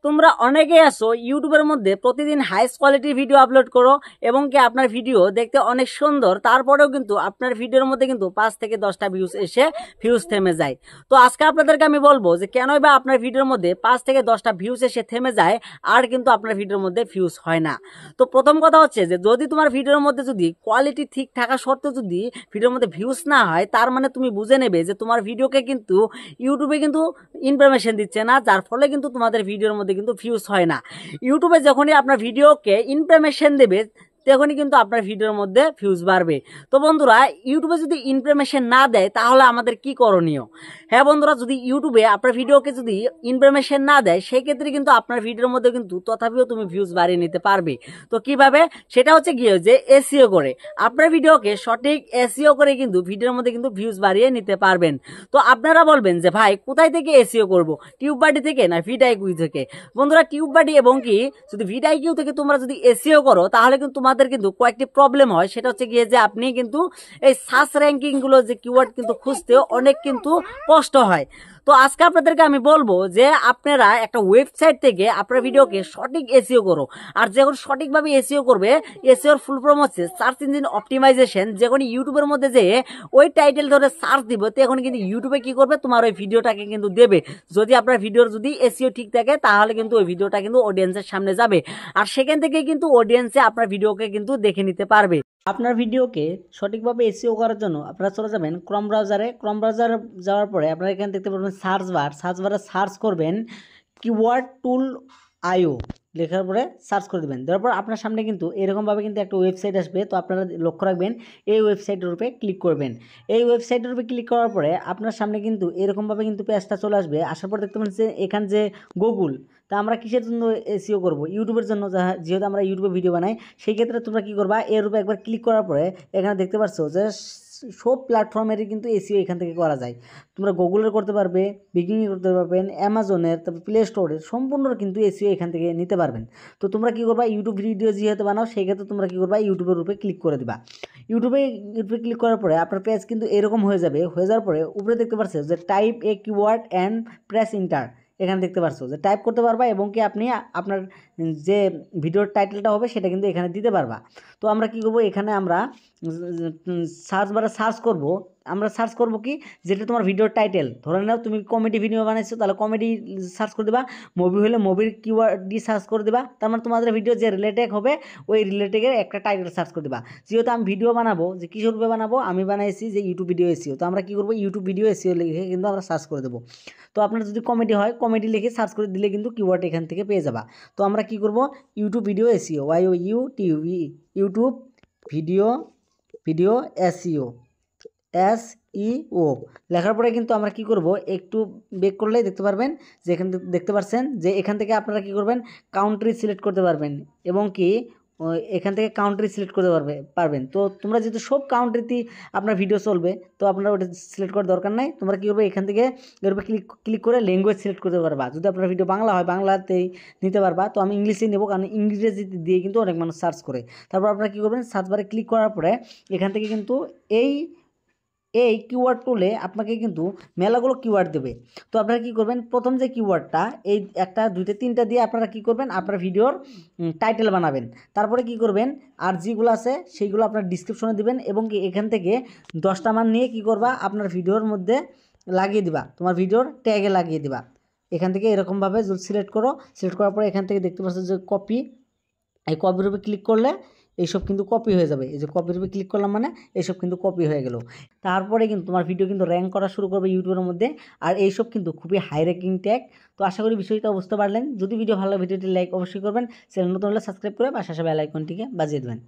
তোমরা অনেকেই আছো ইউটিউবের মধ্যে প্রতিদিন হাইস্ট কোয়ালিটির ভিডিও আপলোড করো এবং কি আপনার ভিডিও দেখতে অনেক সুন্দর, তারপরেও কিন্তু আপনার ভিডিওর মধ্যে কিন্তু 5 থেকে 10টা ভিউজ এসে ভিউজ থেমে যায়। তো আজকে আপনাদেরকে আমি বলবো যে কেনই বা আপনার ভিডিওর মধ্যে 5 থেকে 10টা ভিউজ এসে থেমে যায় আর কিন্তু আপনার ভিডিওর মধ্যে ভিউজ হয় না। তো প্রথম কথা হচ্ছে যে যদি তোমার ভিডিওর মধ্যে যদি কোয়ালিটি ঠিক থাকা সত্ত্বেও যদি ভিডিওর মধ্যে ভিউজ না হয়, তার মানে তুমি বুঝে নেবে যে তোমার ভিডিওকে কিন্তু ইউটিউবে কিন্তু ইনফরমেশন দিচ্ছে না, যার ফলে কিন্তু তোমাদের ভিডিওর মধ্যে কিন্তু ভিউজ হয় না। ইউটিউবে যখনই আপনার ভিডিওকে ইনফরমেশন দেবে তখনই কিন্তু আপনার ভিডিওর মধ্যে ভিউজ বাড়বে। তো বন্ধুরা, ইউটিউবে যদি ইনফরমেশন না দেয় তাহলে আমাদের কি করণীয়? হ্যাঁ বন্ধুরা, যদি ইউটিউবে আপনার ভিডিওকে যদি ইনফরমেশন না দেয় সেই ক্ষেত্রে কিন্তু আপনার ভিডিওর মধ্যে কিন্তু তথাপিও তুমি ভিউজ বাড়িয়ে নিতে পারবে। তো কিভাবে? সেটা হচ্ছে গিয়ে যে এসইও করে আপনার ভিডিওকে সঠিক এসইও করে কিন্তু ভিডিওর মধ্যে কিন্তু ভিউজ বাড়িয়ে নিতে পারবেন। তো আপনারা বলবেন যে ভাই কোথায় থেকে এসইও করব, টিউববাডি থেকে না ভিডিআইকিউ থেকে? বন্ধুরা, টিউববাডি এবং কি যদি ভিডিআইকিউ থেকে তোমরা যদি এসইও করো তাহলে কিন্তু তোমাদের কিন্তু কয়েকটি প্রবলেম হয়। সেটা হচ্ছে গিয়ে যে আপনি কিন্তু এই সার্চ র্যাঙ্কিং গুলো যে কিওয়ার্ড কিন্তু খুঁজতে অনেক কিন্তু কষ্ট হয়। তো আজকে আপনাদেরকে আমি বলবো যে আপনারা একটা ওয়েবসাইট থেকে আপনার ভিডিওকে সঠিক এসইও করো। আর যখন সঠিকভাবে এসইও করবে, এসইওর ফুল ফর্ম হচ্ছে সার্চ ইঞ্জিন অপটিমাইজেশন। যখন ইউটিউবের মধ্যে যে ওই টাইটেল ধরে সার্চ দিব তখন কিন্তু ইউটিউবে কি করবে, তোমার ওই ভিডিওটাকে কিন্তু দেবে। যদি আপনার ভিডিওর যদি এসইও ঠিক থাকে তাহলে কিন্তু ওই ভিডিওটা কিন্তু অডিয়েন্সের সামনে যাবে, আর সেখান থেকে কিন্তু অডিয়েন্সে আপনার ভিডিওকে কিন্তু দেখে নিতে পারবে। আপনার ভিডিওকে সঠিকভাবে এসইও করার জন্য আপনারা চলে যাবেন ক্রোম ব্রাউজারে। ক্রোম ব্রাউজারে যাওয়ার পরে আপনারা এখানে দেখতে পারবেন সার্চ বারে সার্চ করবেন কিওয়ার্ড টুল আইও, লেখার পরে সার্চ করে দেবেন। দেওয়ার পর আপনার সামনে কিন্তু এরকমভাবে কিন্তু একটা ওয়েবসাইট আসবে। তো আপনারা লক্ষ্য রাখবেন এই ওয়েবসাইটের উপরে ক্লিক করবেন। এই ওয়েবসাইটের উপরে ক্লিক করার পরে আপনার সামনে কিন্তু এরকমভাবে কিন্তু পেজটা চলে আসবে। আসার পর দেখতে পাচ্ছেন এখানে যে গুগল, তা আমরা কিসের জন্য এসইও করব? ইউটিউবের জন্য। যেহেতু আমরা ইউটিউবে ভিডিও বানাই সেই ক্ষেত্রে তোমরা কী করবা, এর উপরে একবার ক্লিক করার পরে এখানে দেখতে পাচ্ছ যে সব প্ল্যাটফর্মেরই কিন্তু এসইও এখান থেকে করা যায়। তোমরা গুগলের করতে পারবে, বিকিংয়ে করতে পারবেন, অ্যামাজনের, তারপর প্লে স্টোরের সম্পূর্ণ কিন্তু এসইও এখান থেকে নিতে পারবেন। তো তোমরা কী করবা, ইউটিউব ভিডিও যেহেতু বানাও সেই ক্ষেত্রে তোমরা কী করবা, ইউটিউবের উপরে ক্লিক করে দিবা। ইউটিউবে ক্লিক করার পরে আপনার পেজ কিন্তু এরকম হয়ে যাবে। হয়ে যাওয়ার পরে উপরে দেখতে পাচ্ছ যে type A keyword and press inter. এখানে দেখতে পাচ্ছ যে টাইপ করতে পারবা এবং কি আপনি আপনার যে ভিডিওর টাইটেলটা হবে সেটা কিন্তু এখানে দিতে পারবা। তো আমরা কি করব, এখানে আমরা সার্চ বারে সার্চ করব। আমরা সার্চ করব কি, যেটা তোমার ভিডিওর টাইটেল। ধরে নাও তুমি কমেডি ভিডিও বানাইছো, তাহলে কমেডি সার্চ করে দেবা। মুভি হলে মুভির কিওয়ার্ড দিয়ে সার্চ করে দেবা। তার মানে তোমাদের ভিডিও যে রিলেটেড হবে ওই রিলেটেডের একটা টাইটেল সার্চ করে দেবা। যেহেতু আমি ভিডিও বানাবো, যে কিসের রূপে বানাবো, আমি বানাইছি যে ইউটিউব ভিডিও এসইও। তো আমরা কি করব, ইউটিউব ভিডিও এসইও লিখে কিন্তু আমরা সার্চ করে দেবো। তো আপনার যদি কমেডি হয়, কমেডি লিখে সার্চ করে দিলে কিন্তু কিওয়ার্ড এখান থেকে পেয়ে যাবা। তো আমরা কি করব, YouTube video SEO, YOUTUB, YouTube video SEO, SEO লেখার পরে কিন্তু আমরা কি করব, একটু বেক করলেই দেখতে পারবেন যে এখান থেকে দেখতে পাচ্ছেন যে এখান থেকে আপনারা কি করবেন, কাউন্ট্রি সিলেক্ট করতে পারবেন এবং কি এখান থেকে কাউন্ট্রি সিলেক্ট করতে পারবেন। তো তোমরা যেহেতু সব কাউন্ট্রিতেই আপনার ভিডিও চলবে, তো আপনারা ওটা সিলেক্ট করার দরকার নাই। তোমরা কী করবে, এখান থেকে এর উপরে ক্লিক করে ল্যাঙ্গুয়েজ সিলেক্ট করতে পারবা। যদি আপনার ভিডিও বাংলা হয় বাংলাতেই নিতে পারবা। তো আমি ইংলিশেই নেবো, কারণ ইংরেজি দিয়ে কিন্তু অনেক মানুষ সার্চ করে। তারপর আপনারা কী করবেন, সার্চ বারে ক্লিক করার পরে এখান থেকে কিন্তু এই কিওয়ার্ড টুলে আপনাকে কিন্তু মেলাগুলো কিওয়ার্ড দেবে। তো আপনারা কি করবেন, প্রথম যে কিওয়ার্ডটা এই একটা দুইটা তিনটা দিয়ে আপনারা কি করবেন, আপনার ভিডিওর টাইটেল বানাবেন। তারপরে কি করবেন, আর যেগুলো আছে সেইগুলো আপনার ডিসক্রিপশনে দিবেন এবং কি এখান থেকে 10টা মান নিয়ে কি করবা, আপনার ভিডিওর মধ্যে লাগিয়ে দিবা, তোমার ভিডিওর ট্যাগে লাগিয়ে দিবা। এখান থেকে এরকমভাবে সিলেক্ট করো। সিলেক্ট করার পরে এখান থেকে দেখতে পাচ্ছ যে কপি, এই কপির উপরে ক্লিক করলে এইসব কিন্তু কপি হয়ে যাবে। এই যে কপির উপরে ক্লিক করলাম মানে এইসব কিন্তু কপি হয়ে গেল। তারপরে কিন্তু তোমার ভিডিও কিন্তু র্যাঙ্ক করা শুরু করবে ইউটিউবের মধ্যে। আর এইসব কিন্তু খুবই হাই র্যাঙ্কিং ট্যাগ। তো আশা করি বিষয়টা বুঝতে পারলেন। যদি ভিডিও ভালো লাগে ভিডিওটি লাইক অবশ্যই করবেন। চ্যানেল নতুন হলে সাবস্ক্রাইব করে পাশে আসা বেল আইকনটিকে বাজিয়ে দেবেন।